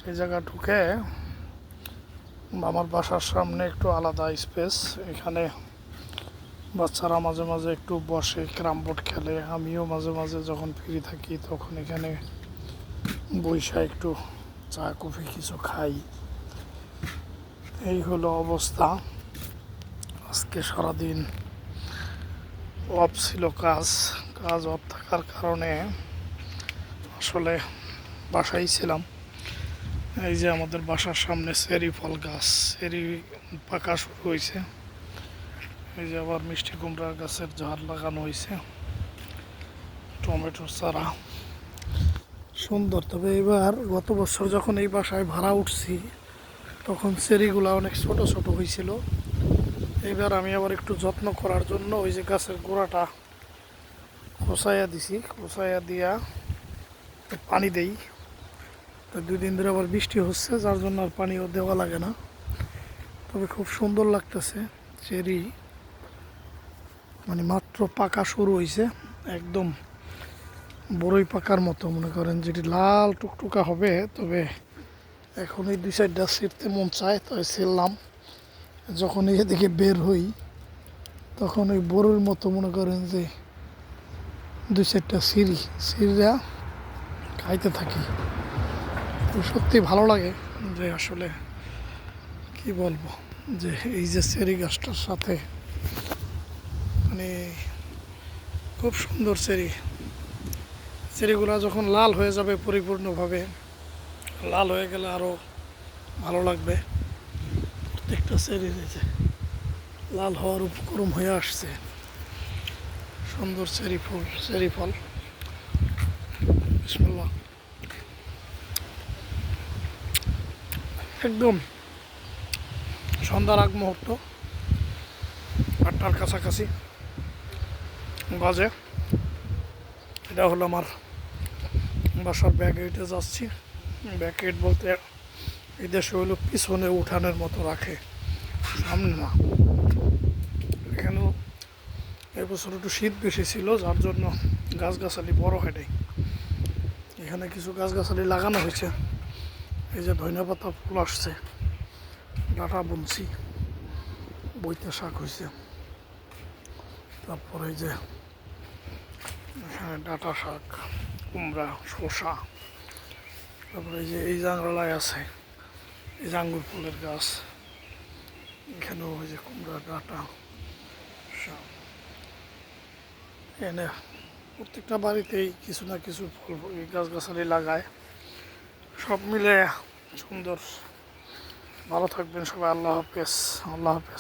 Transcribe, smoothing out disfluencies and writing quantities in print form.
এই জায়গা ঢুকে আমার বাসার সামনে একটু আলাদা স্পেস। এখানে বাচ্চারা মাঝে মাঝে একটু বসে ক্যারাম বোর্ড খেলে, আমিও মাঝে মাঝে যখন ফ্রি থাকি তখন এখানে বইসা একটু চা কফি কিছু খাই। এই হলো অবস্থা। আজকে সারাদিন অফ ছিল, কাজ অফ থাকার কারণে আসলে বাসায় ছিলাম। এই যে আমাদের বাসার সামনে চেরি ফল গাছ, চেরি পাকা শুরু হয়েছে। এই যে আবার মিষ্টি কুমড়া গাছের ঝাড় লাগানো হয়েছে, টমেটোর চারা সুন্দর। তবে এবার গত বছর যখন এই বাসায় ভাড়া উঠছি তখন চেরিগুলা অনেক ছোট ছোট হয়েছিল। এবার আমি আবার একটু যত্ন করার জন্য ওই যে গাছের গোড়াটা খোসাইয়া দিছি, খোসাইয়া দিয়া পানি দেই। তো 2 দিন ধরে আবার বৃষ্টি হচ্ছে, যার জন্য আর পানিও দেওয়া লাগে না। তবে খুব সুন্দর লাগতেছে। চেরি মানে মাত্র পাকা শুরু হয়েছে, একদম বড়ই পাকার মতো মনে করেন, যেটি লাল টুকটুকা হবে। তবে এখন এই 2-4টা ছিঁড়তে মন চায়, তাই ছিঁড়লাম। যখন এদিকে বের হই তখন ওই বড়ির মতো মনে করেন যে 2-4টা ছিঁড়া খাইতে থাকি। তো সত্যি ভালো লাগে যে আসলে কি বলবো, যে এই যে চেরি গাছটার সাথে মানে খুব সুন্দর চেরিগুলা যখন লাল হয়ে যাবে পরিপূর্ণভাবে, লাল হয়ে গেলে আরও ভালো লাগবে। প্রত্যেকটা চেরি রয়েছে লাল হওয়ার উপক্রম হয়ে আসছে। সুন্দর চেরি ফল। বিসমিল্লাহ। একদম সন্ধ্যার আগ মুহূর্ত, 8টার কাছাকাছি বাজে। এটা হলো আমার বাসার ব্যাক গেটে যাচ্ছি। ব্যাক গেট বলতে এই দেশে হলো পিছনে উঠানের মতো রাখে, সামনে না। এখানেও এবছর একটু শীত বেশি ছিল, যার জন্য গাছগাছালি বড় হয় নাই। এখানে কিছু গাছগাছালি লাগানো হয়েছে। এই যে ধনিয়া পাতা ফুল আসছে, ডাঁটা বুনছি, বইতে শাক হয়েছে। তারপরে এই যে এখানে ডাঁটা শাক, কুমড়া, শসা। তারপরে এই যে এই জাংলায় আছে এই যে আঙ্গুর ফুলের গাছ। এখানেও ওই যে কুমড়া, ডাঁটা শাক। এনে প্রত্যেকটা বাড়িতেই কিছু না কিছু ফল গাছগাছালি লাগায়। সব মিলে সুন্দর। ভালো থাকবেন সবাই। আল্লাহ হাফেজ। আল্লাহ হাফেজ।